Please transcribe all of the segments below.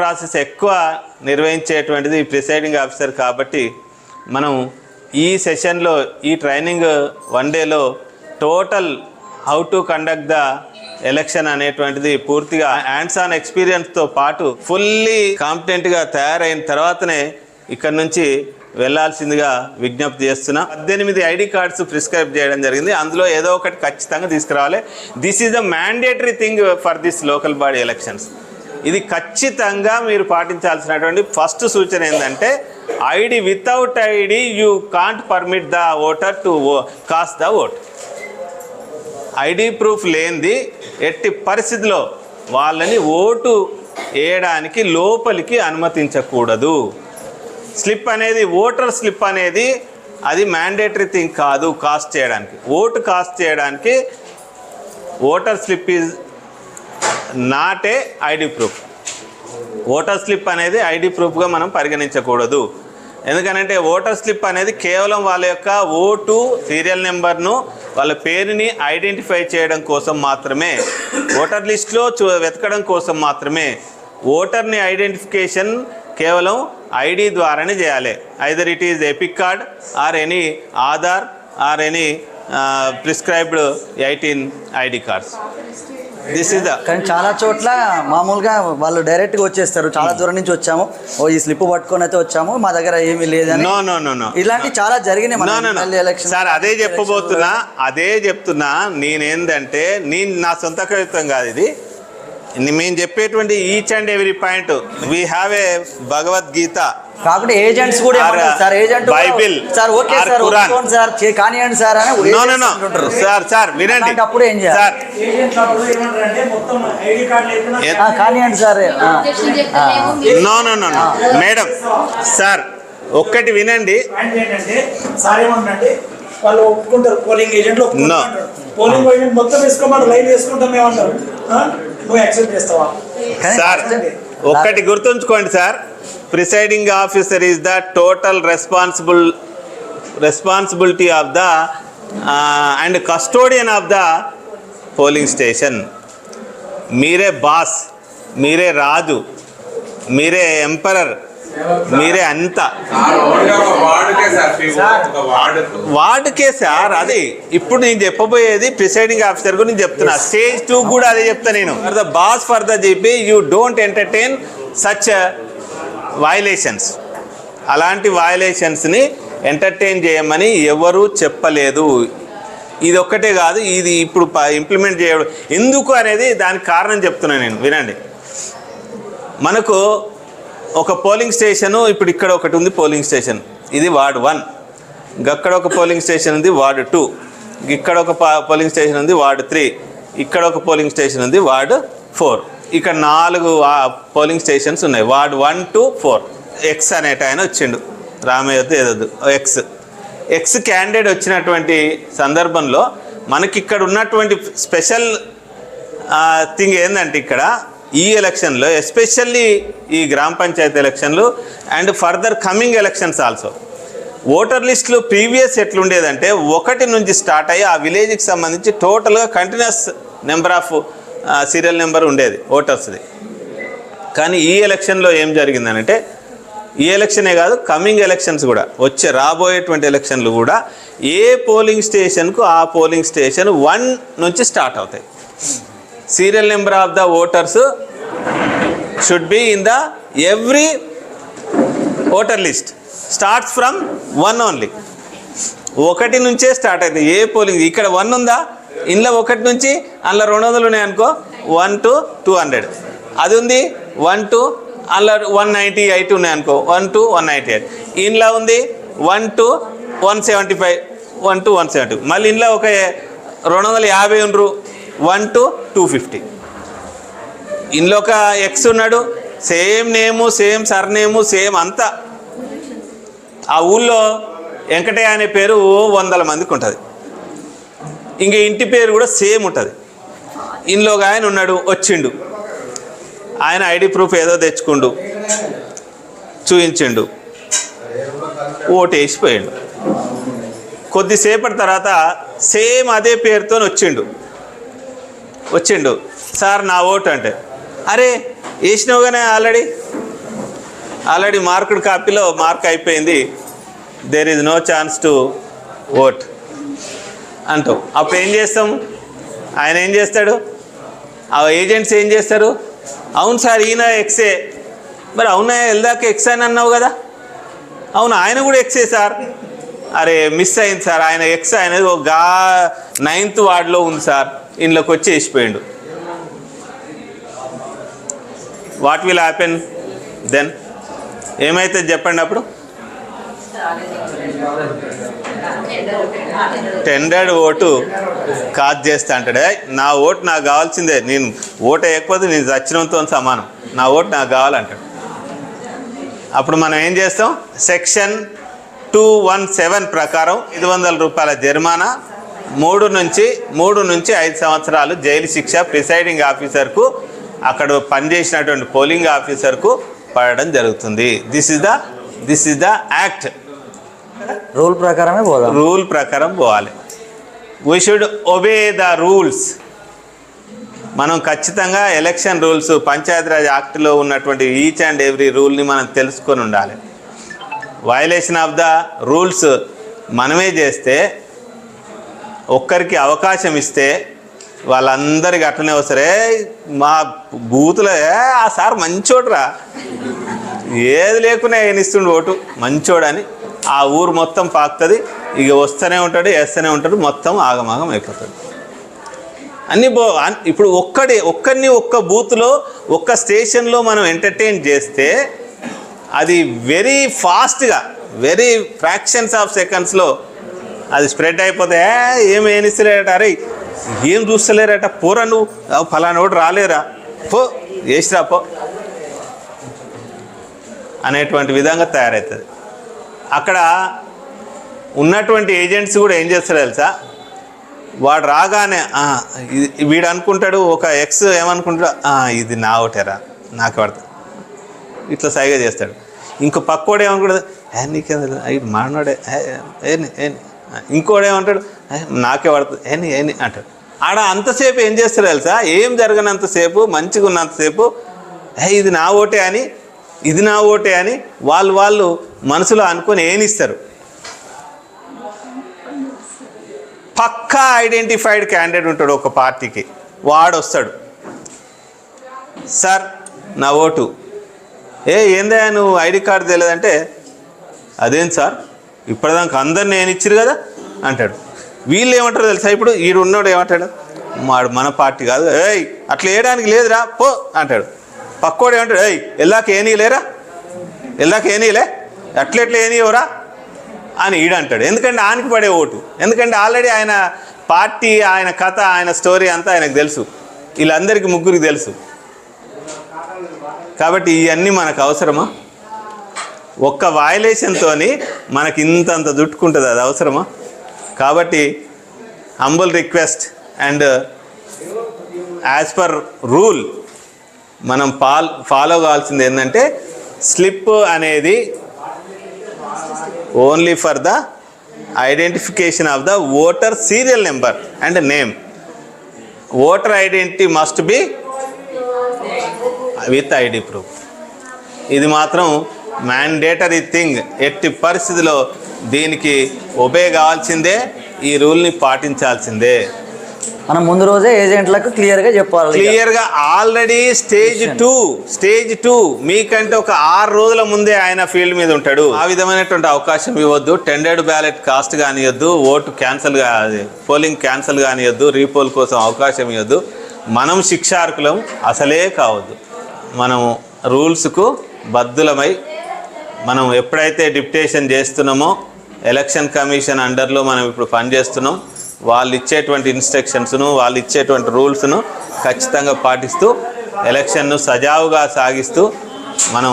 Process ఎక్కువ నిర్వహించేటువంటిది presiding officer కాబట్టి మనం ఈ సెషన్లో ఈ ట్రైనింగ్ 1 డేలో total how to conduct the election అనేటువంటిది పూర్తిగా హ్యాండ్స్ ఆన్ ఎక్స్పీరియన్స్తో పాటు ఫుల్లీ కాంపిటెంట్గా తయారైన తర్వాతనే ఇక్కడ నుంచి వెళ్లాల్సిందిగా విజ్ఞప్తి చేస్తున్నా. 18 ఐడి కార్డ్స్ ప్రిస్క్రైబ్ చేయడం జరిగింది. అందులో ఏదో ఒకటి ఖచ్చితంగా తీసుకురావాలి. This is the mandatory thing for this local body elections. ఇది ఖచ్చితంగా మీరు పాటించాల్సినటువంటి ఫస్ట్ సూచన ఏంటంటే ID without ID you can't permit the voter to cost the vote. ID proof లేనిది ఎట్టి పరిస్థితిలో వాళ్ళని ఓటు వేయడానికి లోపలికి అనుమతించకూడదు. స్లిప్ అనేది ఓటర్ స్లిప్ అనేది అది మ్యాండేటరీ థింగ్ కాదు. కాస్ట్ చేయడానికి ఓటు కాస్ట్ చేయడానికి voter slip is not a ID proof. Voter slip అనేది ఐడి ప్రూఫ్గా మనం పరిగణించకూడదు. ఎందుకనంటే ఓటర్ స్లిప్ అనేది కేవలం వాళ్ళ యొక్క ఓటు సీరియల్ నెంబర్ను వాళ్ళ పేరుని ఐడెంటిఫై చేయడం కోసం మాత్రమే, ఓటర్ లిస్ట్లో వెతకడం కోసం మాత్రమే. ఓటర్ని ఐడెంటిఫికేషన్ కేవలం ఐడి ద్వారానే చేయాలి. Either it is epic card or any Aadhaar or any prescribed 18 ID cards. This is the. కానీ చాలా చోట్ల మామూలుగా వాళ్ళు డైరెక్ట్గా వచ్చేస్తారు. చాలా దూరం నుంచి వచ్చాము, ఓ ఈ స్లిప్ పట్టుకొని అయితే వచ్చాము, మా దగ్గర ఏమీ లేదని. నో ఇలాంటి చాలా జరిగినాయి సార్. అదే చెప్తున్నా నేనేందంటే నా సొంత కవిత్వం కాదు ఇది. మేము చెప్పేటువంటి each and every point we have a Bhagavad Gita. కాకపోతే ఏజెంట్స్ కూడా sir, agent Bible sir, okay sir, sir కానివ్వండి సార్ అని సార్ వినండి. అప్పుడు ఏం చేయాలి కానివ్వండి సార్. నో మేడం సార్ ఒక్కటి వినండి. సార్ ఏమంటే వాళ్ళు ఒప్పుకుంటారు, పోలింగ్ ఏజెంట్లు పోలింగ్ ఏజెంట్ మొత్తం వేసుకోమని లైన్ వేసుకుంటాం ఏమంటారు, నువ్వు యాక్సెప్ట్ చేస్తావా సార్? ఒక్కటి గుర్తుంచుకోండి sir, presiding officer is the total responsibility of the and custodian of the polling station. మీరే బాస్, మీరే రాజు, మీరే ఎంపరర్, మీరే అంతా. వార్డుకే సార్. అది ఇప్పుడు నేను చెప్పబోయేది ప్రిసైడింగ్ ఆఫీసర్ గురించి చెప్తున్నా. స్టేజ్ 2 కూడా అదే చెప్తా నేను. For the boss for the GP you don't entertain such violations. అలాంటి వయలేషన్స్ని ఎంటర్టైన్ చేయమని ఎవరూ చెప్పలేదు. ఇది ఒక్కటే కాదు, ఇది ఇప్పుడు ఇంప్లిమెంట్ చేయడం ఎందుకు అనేది దానికి కారణం చెప్తున్నాను నేను. వినండి, మనకు ఒక పోలింగ్ స్టేషను ఇప్పుడు ఇక్కడ ఒకటి ఉంది పోలింగ్ స్టేషన్, ఇది వార్డ్ 1. అక్కడ ఒక పోలింగ్ స్టేషన్ ఉంది వార్డ్ 2. ఇక్కడ ఒక పోలింగ్ స్టేషన్ ఉంది వార్డ్ 3. ఇక్కడ ఒక పోలింగ్ స్టేషన్ ఉంది వార్డ్ 4. ఇక్కడ 4 పోలింగ్ స్టేషన్స్ ఉన్నాయి వార్డ్ 1 to 4. ఎక్స్ అనేట ఆయన వచ్చిండు, రామయ్యతో ఏదొద్దు ఎక్స్ క్యాండిడేట్ వచ్చినటువంటి సందర్భంలో మనకి ఇక్కడ ఉన్నటువంటి స్పెషల్ థింగ్ ఏంటంటే ఇక్కడ ఈ ఎలక్షన్లో ఎస్పెషల్లీ ఈ గ్రామ పంచాయతీ ఎలక్షన్లు and further coming elections also voter లిస్టులు ప్రీవియస్ ఎట్లుండేదంటే 1 నుంచి స్టార్ట్ అయ్యి ఆ విలేజ్కి సంబంధించి టోటల్గా continuous number of serial number ఉండేది ఓటర్స్ది. కానీ ఈ ఎలక్షన్లో ఏం జరిగిందనంటే, ఈ ఎలక్షనే కాదు కమింగ్ ఎలక్షన్స్ కూడా రాబోయేటువంటి ఎలక్షన్లు కూడా ఏ పోలింగ్ స్టేషన్కు ఆ పోలింగ్ స్టేషన్ 1 నుంచి స్టార్ట్ అవుతాయి. Serial number of the voters should be in the every voter list starts from 1 only. 1 నుంచే స్టార్ట్ అవుతుంది ఏ పోలింగ్. ఇక్కడ 1 ఉందా, ఇందులో 1 నుంచి అందులో 200 ఉన్నాయనుకో 1 to 200. అది ఉంది 1 to అందులో 198 ఉన్నాయనుకో 1 to 198. ఇందులో ఉంది 1 to 175, 1 to 170. మళ్ళీ ఇందులో ఒక 250 ఉండరు 1 to 250. ఇందులో ఒక ఎక్స్ ఉన్నాడు, సేమ్ నేము, సేమ్ సర్నేము, సేమ్ అంతా. ఆ ఊళ్ళో వెంకటయ్య అనే పేరు 100 మందికి ఉంటుంది. ఇంక ఇంటి పేరు కూడా సేమ్ ఉంటుంది. ఇందులో ఒక ఆయన ఉన్నాడు, వచ్చిండు, ఆయన ఐడి ప్రూఫ్ ఏదో తెచ్చుకుండు, చూపించిండు, ఓటు వేసిపోయాడు. కొద్దిసేపటి తర్వాత సేమ్ అదే పేరుతో వచ్చిండు, సార్ నా ఓటు అంటే, అరే వేసినావు కానీ ఆల్రెడీ మార్కుడ్ కాపీలో మార్క్ అయిపోయింది, there is no chance to vote అంటావు. అప్పుడు ఏం చేస్తాం? ఆయన ఏం చేస్తాడు, ఆ ఏజెంట్స్ ఏం చేస్తారు, అవును సార్ ఈయన ఎక్సే, మరి అవునా వెళ్దాక ఎక్స్ అని అన్నావు కదా, అవును ఆయన కూడా ఎక్సే సార్, అరే మిస్ అయింది సార్, ఆయన ఎక్స్ అనేది ఒక 9th వార్డులో ఉంది సార్, ఇంట్లోకి వచ్చి వేసిపోయిండు. What will happen then? ఏమైతే చెప్పండి అప్పుడు? టెండర్డ్ ఓటు కాదు చేస్తా అంటాడు. నా ఓటు నాకు కావాల్సిందే, నేను ఓటు వేయకపోతే నేను చచ్చినంతో సమానం, నా ఓటు నాకు కావాలంటాడు. అప్పుడు మనం ఏం చేస్తాం? సెక్షన్ 217 ప్రకారం 500 రూపాయల జరిమానా, 3 నుంచి 5 సంవత్సరాలు జైలు శిక్ష ప్రిసైడింగ్ ఆఫీసర్కు, అక్కడ పనిచేసినటువంటి పోలింగ్ ఆఫీసర్కు పడడం జరుగుతుంది. This is the act. Rule ప్రకారమే పోదాం. రూల్ ప్రకారం పోవాలి. We should obey the rules. మనం ఖచ్చితంగా ఎలక్షన్ రూల్స్, పంచాయతీరాజ్ యాక్ట్లో ఉన్నటువంటి ఈచ్ అండ్ ఎవ్రీ రూల్ని మనం తెలుసుకొని ఉండాలి. వయలేషన్ ఆఫ్ ద రూల్స్ మనమే చేస్తే, ఒక్కరికి అవకాశం ఇస్తే వాళ్ళందరికీ అట్లనే వస్తారే, మా బూతులో ఆ సార్ మంచోడురా, ఏది లేకున్నా ఏనిస్తుండు ఓటు మంచోడని ఆ ఊరు మొత్తం పాకుతుంది. ఇక వస్తూనే ఉంటాడు, వేస్తూనే ఉంటాడు, మొత్తం ఆగమాగం అయిపోతుంది. ఇప్పుడు ఒక్కరిని ఒక్క బూత్లో ఒక్క స్టేషన్లో మనం ఎంటర్టైన్ చేస్తే అది వెరీ ఫాస్ట్గా, వెరీ ఫ్రాక్షన్స్ ఆఫ్ సెకండ్స్లో అది స్ప్రెడ్ అయిపోతే, ఏమి ఏనిస్తలేరట, అరే ఏం చూస్తలేరట, పోరా నువ్వు ఫలానా ఒకటి రాలేరా, పో వేసిరా పో అనేటువంటి విధంగా తయారవుతుంది. అక్కడ ఉన్నటువంటి ఏజెంట్స్ కూడా ఏం చేస్తారు తెలుసా, వాడు రాగానే వీడు అనుకుంటాడు, ఒక ఎక్స్ ఏమనుకుంటాడు, ఇది నా ఒకటేరా నాకు పడుతుంది, ఇట్లా సైగా చేస్తాడు. ఇంకో పక్కోడు ఏమనుకుంటాడు, నీకేం ఇది మానోడే ఇంకోడు ఏమంటాడు, నాకే పడుతుంది ఏని అంటాడు. ఆడ అంతసేపు ఏం చేస్తారు తెలుసా, ఏం జరగనంతసేపు, మంచిగా ఉన్నంతసేపు ఇది నా ఓటే అని, ఇది నా ఓటే అని వాళ్ళు మనసులో అనుకొని ఏనిస్తారు. పక్కా ఐడెంటిఫైడ్ క్యాండిడేట్ ఉంటాడు ఒక పార్టీకి, వాడు వస్తాడు, సార్ నా ఓటు, ఏందా నువ్వు ఐడి కార్డు తెలియదంటే, అదేం సార్ ఇప్పటిదాకా అందరిని నేను ఇచ్చిరు కదా అంటాడు. వీళ్ళు ఏమంటారు తెలుసా, ఇప్పుడు ఈడు ఉన్నాడు ఏమంటాడు, మాడు మన పార్టీ కాదు, అట్లా వేయడానికి లేదురా పో అంటాడు. పక్కోడు ఏమంటాడు, ఎల్లాక ఏనీలేరా, ఎల్లాక ఏనీలే, ఎట్లా ఏనీయవరా అని ఈడు అంటాడు. ఎందుకంటే ఆయనకి పడే ఓటు, ఎందుకంటే ఆల్రెడీ ఆయన పార్టీ, ఆయన కథ, ఆయన స్టోరీ అంతా ఆయనకు తెలుసు, వీళ్ళందరికీ ముగ్గురికి తెలుసు. కాబట్టి ఇవన్నీ మనకు అవసరమా? ఒక్క వయలేషన్తో మనకి ఇంతంత దుట్టుకుంటుంది, అది అవసరమా? కాబట్టి humble request and as per rule మనం ఫాలో కావాల్సింది ఏంటంటే, స్లిప్ అనేది only for the identification of the voter serial number and name. Voter identity must be with ID proof. ఇది మాత్రం మ్యాండేటరీ థింగ్. ఎట్టి పరిస్థితిలో దీనికి ఒబే కావాల్సిందే, ఈ రూల్ని పాటించాల్సిందే. మనం ముందు రోజే ఏజెంట్లకు క్లియర్గా చెప్పాలి. క్లియర్గా ఆల్రెడీ స్టేజ్ 2 మీకంటే ఒక 6 రోజుల ముందే ఆయన ఫీల్డ్ మీద ఉంటాడు. ఆ విధమైనటువంటి అవకాశం ఇవ్వద్దు. టెండర్డ్ బ్యాలెట్ కాస్ట్ కానియొద్దు, ఓటు క్యాన్సల్ పోలింగ్ క్యాన్సల్ కానియొద్దు, రీపోల్ కోసం అవకాశం ఇవ్వద్దు. మనం శిక్షార్కులం అసలే కావద్దు. మనం రూల్స్కు బద్దులమై మనం ఎప్పుడైతే డిప్యుటేషన్ చేస్తున్నామో, ఎలక్షన్ కమిషన్ అండర్లో మనం ఇప్పుడు పనిచేస్తున్నాం, వాళ్ళు ఇచ్చేటువంటి ఇన్స్ట్రక్షన్స్ను, వాళ్ళు ఇచ్చేటువంటి రూల్స్ను ఖచ్చితంగా పాటిస్తూ ఎలక్షన్ను సజావుగా సాగిస్తూ మనం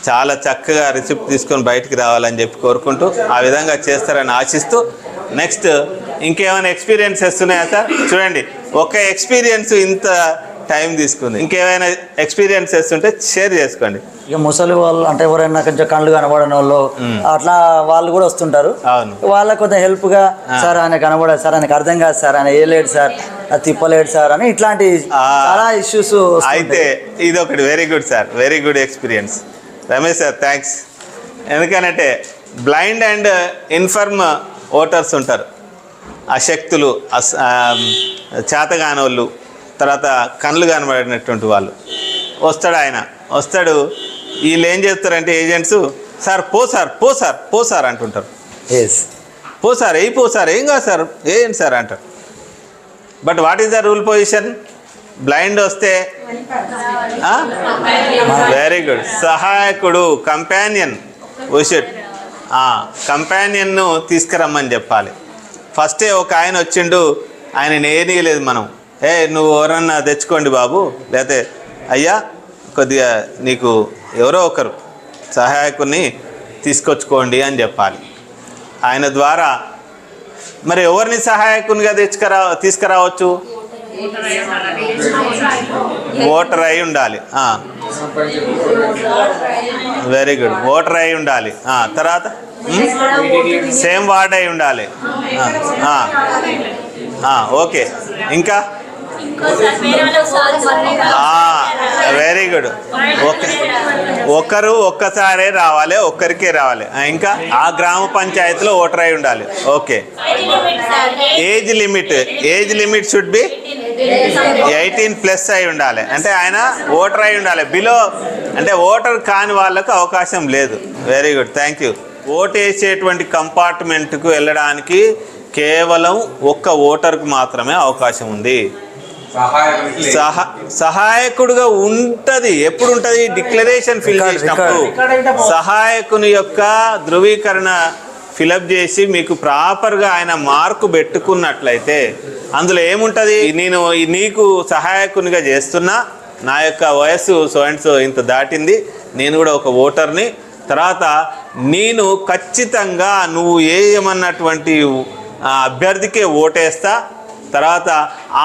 చాలా చక్కగా రిసిప్ట్ తీసుకొని బయటికి రావాలని చెప్పి కోరుకుంటూ, ఆ విధంగా చేస్తారని ఆశిస్తూ, నెక్స్ట్ ఇంకేమైనా ఎక్స్పీరియన్సెస్ ఉన్నాయా సార్? చూడండి, ఒక ఎక్స్పీరియన్స్ ఇంత టైం తీసుకుంది. ఇంకేమైనా ఎక్స్పీరియన్సెస్ ఉంటే షేర్ చేసుకోండి. ఇక ముసలి వాళ్ళు అంటే ఎవరైనా కొంచెం కళ్ళు కనబడని వాళ్ళు అట్లా వాళ్ళు కూడా వస్తుంటారు. అవును, వాళ్ళకి కొంచెం హెల్ప్గా సార్ ఆయన కనబడదు సార్, ఆయనకు అర్థం కాదు సార్, ఆయన వేయలేడు సార్, అది తిప్పలేడు సార్ అని ఇట్లాంటి చాలా ఇష్యూస్. అయితే ఇది ఒకటి very good sir, very good experience Ramesh sir, thanks. ఎందుకనంటే బ్లైండ్ అండ్ ఇన్ఫర్మ్ ఓటర్స్ ఉంటారు, అశక్తులు, చేతగానోళ్ళు, తర్వాత కళ్ళు కనబడినటువంటి వాళ్ళు. వస్తాడు వీళ్ళు ఏం చేస్తారంటే ఏజెంట్స్, సార్ పో సార్ పో సార్ పో సార్ అంటుంటారు. పో సార్ ఏం కాదు సార్ ఏంటి సార్ అంటారు. But what is the rule position? Blind వస్తే వెరీ గుడ్, సహాయకుడు, కంపానియన్, ఉషుడ్ కంపానియన్ను తీసుకురమ్మని చెప్పాలి. ఫస్టే ఒక ఆయన వచ్చిండు, ఆయన నేనీయలేదు మనం, నువ్వు ఎవరన్నా తెచ్చుకోండి బాబు, లేకపోతే అయ్యా కొద్దిగా నీకు ఎవరో ఒకరు సహాయకుని తీసుకొచ్చుకోండి అని చెప్పాలి. ఆయన ద్వారా మరి ఎవరిని సహాయకునిగా తీసుకురావచ్చు? ఓటర్ అయి ఉండాలి. వెరీ గుడ్, ఓటర్ అయి ఉండాలి. తర్వాత సేమ్ వార్డ్ అయి ఉండాలి. ఓకే, ఇంకా వెరీ గుడ్, ఒక్కసారే రావాలి, ఒక్కరికే రావాలి. ఇంకా ఆ గ్రామ పంచాయతీలో ఓటర్ అయి ఉండాలి. Okay, age limit should be 18+ అయి ఉండాలి. అంటే ఆయన ఓటర్ అయి ఉండాలి. బిలో అంటే ఓటర్ కాని వాళ్ళకు అవకాశం లేదు. Very good, thank you. Vote వేసేటువంటి కంపార్ట్మెంట్కు వెళ్ళడానికి కేవలం ఒక్క ఓటర్కు మాత్రమే అవకాశం ఉంది. సహాయకుడుగా ఉంటుంది. ఎప్పుడు ఉంటుంది? డిక్లరేషన్ ఫిల్ చేసినప్పుడు సహాయకుని యొక్క ధృవీకరణ ఫిలప్ చేసి మీకు ప్రాపర్గా ఆయన మార్కు పెట్టుకున్నట్లయితే అందులో ఏముంటుంది? నేను నీకు సహాయకునిగా చేస్తున్నా, నా యొక్క వయస్సు సో అండ్ సో ఇంత దాటింది, నేను కూడా ఒక ఓటర్ని, తర్వాత నేను ఖచ్చితంగా నువ్వు ఏమన్నటువంటి అభ్యర్థికే ఓటేస్తా, తర్వాత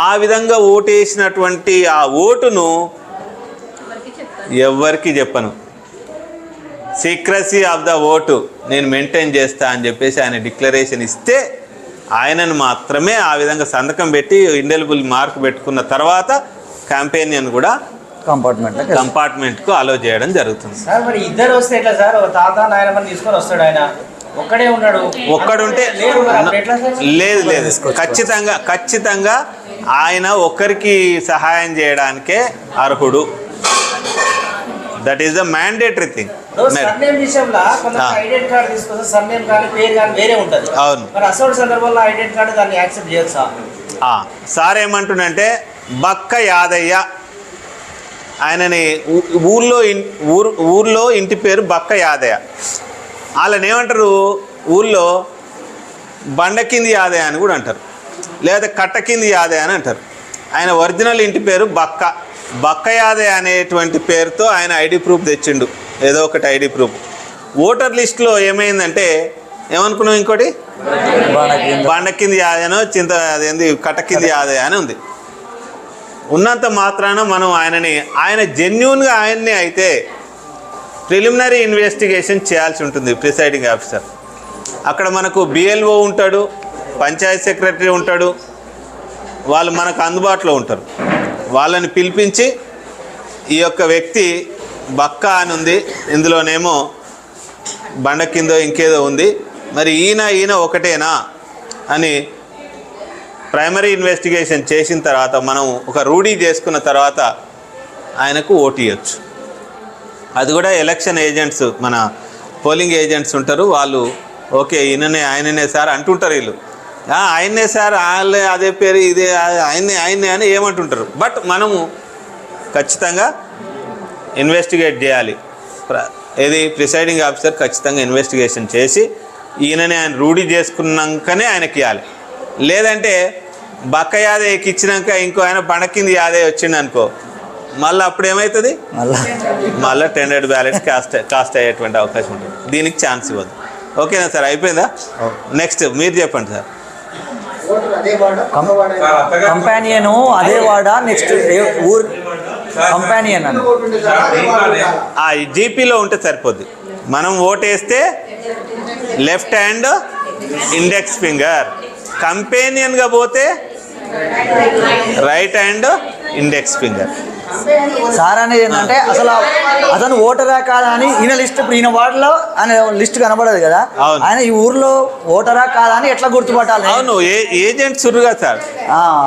ఆ విధంగా ఓటేసినటువంటి ఆ ఓటును ఎవరికి చెప్పను, సీక్రసీ ఆఫ్ ద ఓటు నేను మెయింటైన్ చేస్తా అని చెప్పేసి ఆయన డిక్లరేషన్ ఇస్తే ఆయనను మాత్రమే ఆ విధంగా సంతకం పెట్టి ఇండెలిబుల్ మార్క్ పెట్టుకున్న తర్వాత కంపానియన్ కూడా కంపార్ట్మెంట్కు అలో చేయడం జరుగుతుంది. సార్ మరి ఇద్దరు వస్తే ఎట్లా సార్? ఒక తాత నాయనమ్మని తీసుకొని వస్తాడు, ఆయన ఒక్కడుంటే లేదు, ఖచ్చితంగా ఆయన ఒక్కరికి సహాయం చేయడానికే అర్హుడు. That is the mandatory thing. అవును, సార్ ఏమంటుండంటే బక్క యాదయ్య, ఆయనని ఊర్లో ఇంటి పేరు బక్క యాదయ్య, వాళ్ళని ఏమంటారు ఊళ్ళో బండకింది యాదయ్య అని కూడా అంటారు, లేదా కట్టకింది యాదయ్య అని అంటారు. ఆయన ఒరిజినల్ ఇంటి పేరు బక్క యాదయ్య అనేటువంటి పేరుతో ఆయన ఐడి ప్రూఫ్ తెచ్చిండు, ఏదో ఒకటి ఐడి ప్రూఫ్. ఓటర్ లిస్టులో ఏమైందంటే ఏమనుకున్నాం, ఇంకోటి బండకింది యాదయ్యనో అదేంది కట్టకింది యాదయ్య అని ఉంది. ఉన్నంత మాత్రాన మనం ఆయన జెన్యూన్గా ఆయన్ని అయితే ప్రిలిమినరీ ఇన్వెస్టిగేషన్ చేయాల్సి ఉంటుంది ప్రిసైడింగ్ ఆఫీసర్. అక్కడ మనకు బిఎల్ఓ ఉంటాడు, పంచాయత్ సెక్రటరీ ఉంటాడు, వాళ్ళు మనకు అందుబాటులో ఉంటారు. వాళ్ళని పిలిపించి ఈ యొక్క వ్యక్తి బక్క అని ఉంది, ఇందులోనేమో బండ కిందో ఇంకేదో ఉంది, మరి ఈయన ఒకటేనా అని ప్రైమరీ ఇన్వెస్టిగేషన్ చేసిన తర్వాత మనం ఒక రూఢీ చేసుకున్న తర్వాత ఆయనకు ఓటు ఇవ్వచ్చు. అది కూడా ఎలక్షన్ ఏజెంట్స్, మన పోలింగ్ ఏజెంట్స్ ఉంటారు, వాళ్ళు ఓకే ఆయననే సార్ అంటుంటారు. వీళ్ళు ఆయన్నే సార్, వాళ్ళే అదే పేరు ఇదే ఆయన్నే అని ఏమంటుంటారు. బట్ మనము ఖచ్చితంగా ఇన్వెస్టిగేట్ చేయాలి. ఏది ప్రిసైడింగ్ ఆఫీసర్ ఖచ్చితంగా ఇన్వెస్టిగేషన్ చేసి ఆయన రూఢీ చేసుకున్నాకనే ఆయనకి ఇవ్వాలి. లేదంటే బక్క యాదయ్యకి ఇచ్చినాక ఇంకో ఆయన బండకింది యాదయ్య వచ్చిండు అనుకో, మళ్ళీ అప్పుడు ఏమవుతుంది, మళ్ళీ టెండర్డ్ బ్యాలెట్స్ కాస్ట్ అయ్యేటువంటి అవకాశం ఉంటుంది. దీనికి ఛాన్స్ ఇవ్వద్దు. ఓకేనా సార్? అయిపోయిందా? నెక్స్ట్ మీరు చెప్పండి సార్. కంపానియన్ అదే వాడా నెక్స్ట్ ఊరు కంపానియన్ అని ఆ జీపీలో ఉంటే సరిపోద్ది. మనం ఓటేస్తే లెఫ్ట్ హ్యాండ్ ఇండెక్స్ ఫింగర్, కంపానియన్గా పోతే right hand index finger. Sir అనేది ఏంటంటే అసలు అతను ఓటరా కాదా అని ఈయన లిస్ట్, ఇప్పుడు ఈయన వార్డులో ఆయన లిస్ట్ కనబడదు కదా, అవును. ఆయన ఈ ఊర్లో ఓటరా కాదా అని ఎట్లా గుర్తుపట్టాలి? అవును, ఏజెంట్ సురుగా సార్,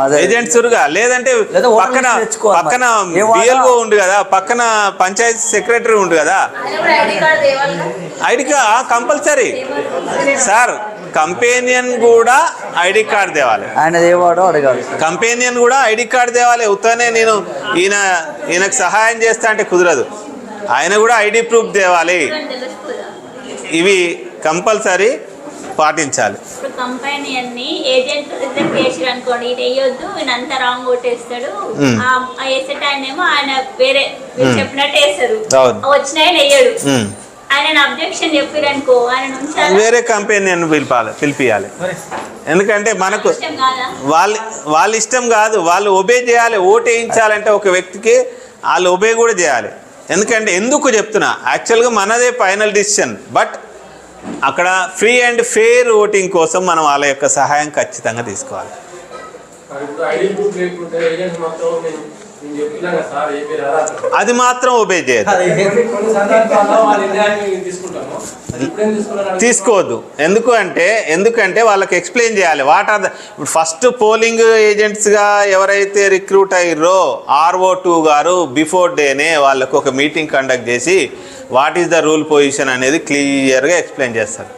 అదే. ఏజెంట్ సురుగా. లేదంటే లేదా ఓటర్ పక్కన లిస్ట్ తెచ్చుకోవాలి. పక్కన ఏ వార్డు? బిఎల్ఓ ఉండు కదా, పక్కన పంచాయతీ సెక్రటరీ ఉండు కదా, ID card compulsory sir. Companion కూడా ఐడి కార్డ్ తేవాలి, ఆయన ఏ వాడో అడగాలి. కంపానియన్ కూడా ఐడి కార్డ్ తేవాలి. ఉత్తనే నేను ఈయనకు సహాయం చేస్తా అంటే కుదరదు, ఆయన కూడా ఐడి ప్రూఫ్ తేవాలి. ఇవి కంపల్సరీ పాటించాలి. ఇప్పుడు కంపానియన్ ని ఏజెంట్ రిజెక్ట్ చేసారు అనుకోండి, ఇది వేయొద్దు, ఈయన అంతా రాంగ్ ఓటేస్తాడు, వేసేట ఆయన ఏమో ఆయన వేరే చెప్పినట్టు వేస్తారు, వచ్చిన ఆయన వేయడు, ఆయన అబ్జెక్షన్ చెప్పారు అనుకో, ఆయన నుంచి వేరే కంపెనీని పిలిపియాలి. ఎందుకంటే మనకు వాళ్ళ ఇష్టం కాదు, వాళ్ళు ఒబే చేయాలి. ఓటు వేయించాలంటే ఒక వ్యక్తికి వాళ్ళు ఒబే కూడా చేయాలి. ఎందుకు చెప్తున్నా, యాక్చువల్గా మనదే ఫైనల్ డిసిషన్, బట్ అక్కడ ఫ్రీ అండ్ ఫెయిర్ ఓటింగ్ కోసం మనం వాళ్ళ యొక్క సహాయం ఖచ్చితంగా తీసుకోవాలి. అది మాత్రం ఒబే చేయదు, తీసుకోవద్దు. ఎందుకంటే వాళ్ళకి ఎక్స్ప్లెయిన్ చేయాలి వాట్ ఆర్ ద. ఇప్పుడు ఫస్ట్ పోలింగ్ ఏజెంట్స్గా ఎవరైతే రిక్రూట్ అయ్యారో RO2 గారు బిఫోర్ డేనే వాళ్ళకు ఒక మీటింగ్ కండక్ట్ చేసి what is the rule position అనేది క్లియర్గా ఎక్స్ప్లెయిన్ చేస్తారు.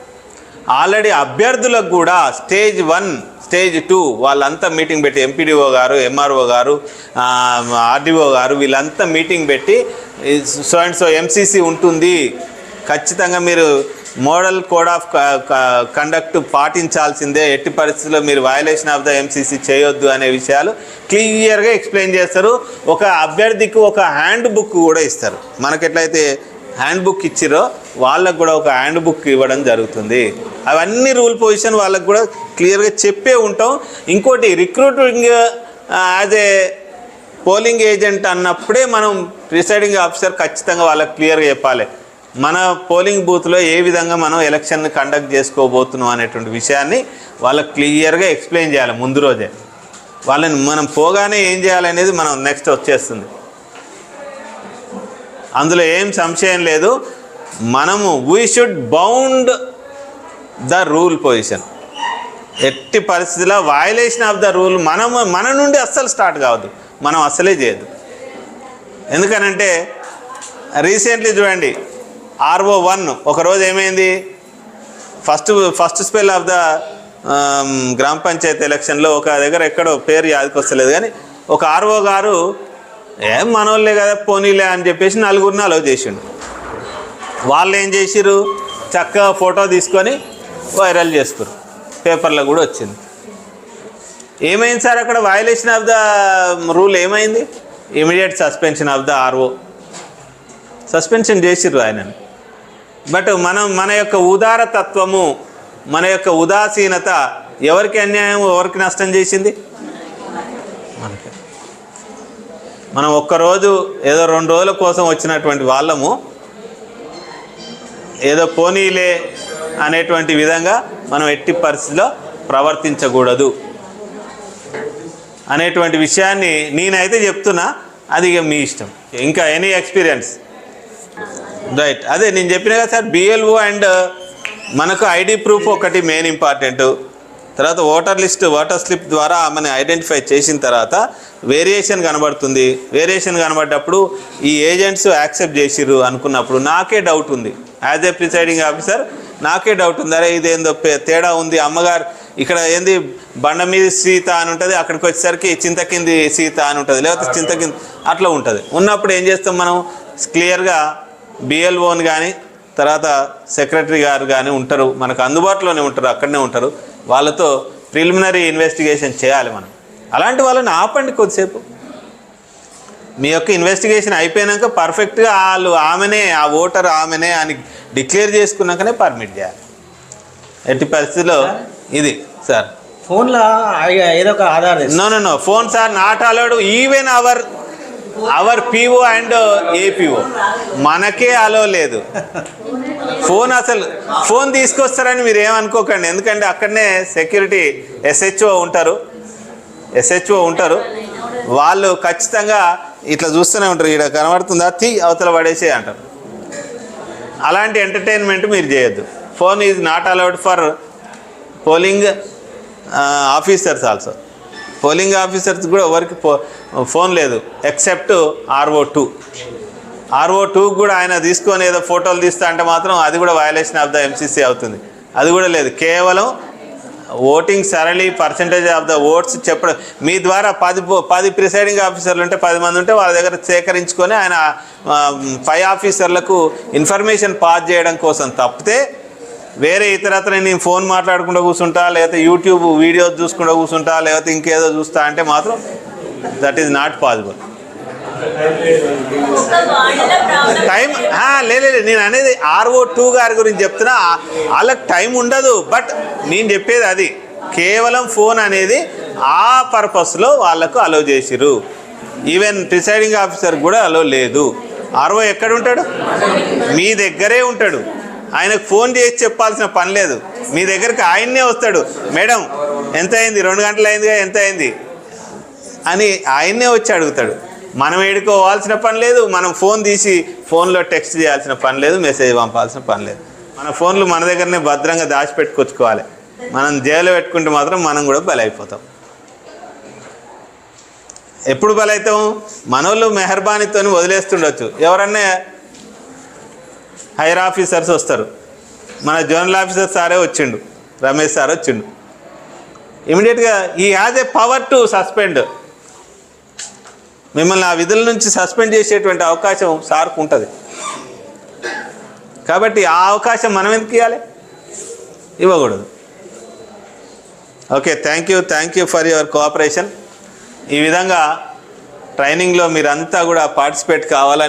ఆల్రెడీ అభ్యర్థులకు కూడా స్టేజ్ 1 స్టేజ్ 2 వాళ్ళంతా మీటింగ్ పెట్టి, ఎంపీడీఓ గారు, MRO గారు, RDO గారు, వీళ్ళంతా మీటింగ్ పెట్టి సో అండ్ సో MCC ఉంటుంది, ఖచ్చితంగా మీరు మోడల్ కోడ్ ఆఫ్ కండక్ట్ పాటించాల్సిందే, ఎట్టి పరిస్థితుల్లో మీరు వయలేషన్ ఆఫ్ ద MCC చేయొద్దు అనే విషయాలు క్లియర్గా ఎక్స్ప్లెయిన్ చేస్తారు. ఒక అభ్యర్థికి ఒక హ్యాండ్ బుక్ కూడా ఇస్తారు. మనకెట్లయితే హ్యాండ్ బుక్ ఇచ్చిరో వాళ్ళకు కూడా ఒక హ్యాండ్ బుక్ ఇవ్వడం జరుగుతుంది. అవన్నీ రూల్ పొజిషన్ వాళ్ళకు కూడా క్లియర్గా చెప్పే ఉంటాం. ఇంకోటి, recruiting as a polling agent అన్నప్పుడే మనం ప్రిసైడింగ్ ఆఫీసర్ ఖచ్చితంగా వాళ్ళకి క్లియర్గా చెప్పాలి, మన పోలింగ్ బూత్లో ఏ విధంగా మనం ఎలక్షన్ని కండక్ట్ చేసుకోబోతున్నాం అనేటువంటి విషయాన్ని వాళ్ళకి క్లియర్గా ఎక్స్ప్లెయిన్ చేయాలి ముందు రోజే. వాళ్ళని మనం పోగానే ఏం చేయాలనేది మనం నెక్స్ట్ వచ్చేస్తుంది, అందులో ఏం సంశయం లేదు. మనము we should bound the rule position. ఎట్టి పరిస్థితుల్లో వయలేషన్ ఆఫ్ ద రూల్ మన నుండి అస్సలు స్టార్ట్ కావద్దు, మనం అస్సలే చేయొద్దు. ఎందుకనంటే రీసెంట్లీ చూడండి, RO1 ఒకరోజు ఏమైంది, ఫస్ట్ స్పెల్ ఆఫ్ ద గ్రామ పంచాయతీ ఎలక్షన్లో ఒక దగ్గర ఎక్కడో పేరు యాదకొస్తలేదు కానీ ఒక RO గారు మనోళ్ళే కదా పోనీలే అని చెప్పేసి 4గురిని అలౌ చేసిండు. వాళ్ళు ఏం చేసిరు, చక్కగా ఫోటో తీసుకొని వైరల్ చేసుకురు, పేపర్లో కూడా వచ్చింది. ఏమైంది సార్ అక్కడ వయలేషన్ ఆఫ్ ద రూల్ ఏమైంది? Immediate suspension of the RO, suspension చేసిర్రు ఆయనని. బట్ మన యొక్క ఉదారతత్వము, మన యొక్క ఉదాసీనత ఎవరికి అన్యాయం, ఎవరికి నష్టం చేసింది? మనకి. మనం ఒక్కరోజు ఏదో 2 రోజుల కోసం వచ్చినటువంటి వాళ్ళము ఏదో పోనీలే అనేటువంటి విధంగా మనం ఎట్టి పరిస్థితిలో ప్రవర్తించకూడదు అనేటువంటి విషయాన్ని నేనైతే చెప్తున్నా. అది ఇక మీ ఇష్టం. ఇంకా ఎనీ ఎక్స్పీరియన్స్? రైట్, అదే నేను చెప్పిన కదా సార్, BLO అండ్ మనకు ఐడి ప్రూఫ్ ఒకటి మెయిన్ ఇంపార్టెంట్. తర్వాత ఓటర్ స్లిప్ ద్వారా మనం ఐడెంటిఫై చేసిన తర్వాత వేరియేషన్ కనబడుతుంది. వేరియేషన్ కనబడ్డప్పుడు ఈ ఏజెంట్స్ యాక్సెప్ట్ చేసిర్రు అనుకున్నప్పుడు నాకే డౌట్ ఉంది, యాజ్ ఏ ప్రిసైడింగ్ ఆఫీసర్ నాకే డౌట్ ఉంది, అరే ఇదేందో తేడా ఉంది. అమ్మగారు ఇక్కడ ఏంది బండ మీద సీత అని ఉంటుంది, అక్కడికి వచ్చేసరికి చింతకింది సీత అని ఉంటుంది, లేకపోతే చింతకింది అట్లా ఉంటుంది. ఉన్నప్పుడు ఏం చేస్తాం మనం, క్లియర్గా BLOని కానీ తర్వాత సెక్రటరీ గారు కానీ ఉంటారు, మనకు అందుబాటులోనే ఉంటారు, అక్కడనే ఉంటారు, వాళ్ళతో ప్రిలిమినరీ ఇన్వెస్టిగేషన్ చేయాలి మనం. అలాంటి వాళ్ళని ఆపండి కొద్దిసేపు. మీ యొక్క ఇన్వెస్టిగేషన్ అయిపోయాక పర్ఫెక్ట్గా ఆమెనే, ఆ ఓటర్ ఆమెనే అని డిక్లేర్ చేసుకున్నాకనే పర్మిట్ చేయాలి. ఎట్టి పరిస్థితిలో ఇది సార్ ఫోన్లో ఏదో ఒక Aadhaar no phones are not allowed even our PO and APO మనకే అలో లేదు. ఫోన్ అసలు ఫోన్ తీసుకొస్తారని మీరు ఏమనుకోకండి, ఎందుకంటే అక్కడనే సెక్యూరిటీ ఎస్హెచ్ఓ ఉంటారు. వాళ్ళు ఖచ్చితంగా ఇట్లా చూస్తూనే ఉంటారు, ఇక్కడ కనబడుతుందా అవతల పడేసే అంటారు. అలాంటి ఎంటర్టైన్మెంట్ మీరు చేయొద్దు. Phone is not allowed for polling officers also. Polling officers కూడా ఎవరికి ఫోన్ లేదు ఎక్సెప్ట్ RO2 కూడా ఆయన తీసుకొని ఏదో ఫోటోలు తీస్తా అంటే మాత్రం అది కూడా వయలేషన్ ఆఫ్ ద MCC అవుతుంది. అది కూడా లేదు. కేవలం ఓటింగ్ సరళి పర్సంటేజ్ ఆఫ్ ద ఓట్స్ చెప్పడం, మీ ద్వారా 10 ప్రిసైడింగ్ ఆఫీసర్లు ఉంటే 10 మంది ఉంటే వాళ్ళ దగ్గర సేకరించుకొని ఆయన 5 ఆఫీసర్లకు ఇన్ఫర్మేషన్ పాస్ చేయడం కోసం తప్పితే వేరే ఇతరత్ర నేను ఫోన్ మాట్లాడుకుంటూ కూర్చుంటా, లేకపోతే యూట్యూబ్ వీడియోస్ చూసుకుంటూ కూర్చుంటా, లేకపోతే ఇంకేదో చూస్తా అంటే మాత్రం that is not possible. Time లేదు, నేను అనేది RO2 గారి గురించి చెప్తున్నా. వాళ్ళకి టైం ఉండదు. బట్ నేను చెప్పేది అది, కేవలం ఫోన్ అనేది ఆ పర్పస్లో వాళ్ళకు అలో చేసిరు. ఈవెన్ ప్రిసైడింగ్ ఆఫీసర్ కూడా అలో లేదు. RO ఎక్కడ ఉంటాడు? మీ దగ్గరే ఉంటాడు. ఆయనకు ఫోన్ చేసి చెప్పాల్సిన పని లేదు. మీ దగ్గరికి ఆయన్నే వస్తాడు. మేడం ఎంత అయింది, 2 గంటలు అయిందిగా, ఎంత అయింది అని ఆయన్నే వచ్చి అడుగుతాడు. మనం ఏడుకోవాల్సిన పని లేదు. మనం ఫోన్ తీసి ఫోన్లో టెక్స్ట్ చేయాల్సిన పని లేదు, మెసేజ్ పంపాల్సిన పని లేదు. మన ఫోన్లు మన దగ్గరనే భద్రంగా దాచిపెట్టుకొచ్చుకోవాలి. మనం జైలు పెట్టుకుంటే మాత్రం మనం కూడా బలైపోతాం. ఎప్పుడు బలవుతాం? మనోళ్ళు మెహర్బానీతో వదిలేస్తుండొచ్చు. ఎవరన్నా హైయర్ ఆఫీసర్స్ వస్తారు. మన జోనల్ ఆఫీసర్ సారే వచ్చిండు, రమేష్ సార్ వచ్చిండు. ఇమీడియట్గా ఈ has a power to suspend. మిమ్మల్ని ఆ విధుల నుంచి సస్పెండ్ చేసేటువంటి అవకాశం సార్కు ఉంటుంది. కాబట్టి ఆ అవకాశం మనం ఎందుకు ఇవ్వాలి? ఇవ్వకూడదు. Okay, thank you for your cooperation. ఈ విధంగా ట్రైనింగ్లో మీరంతా కూడా పార్టిసిపేట్ కావాలని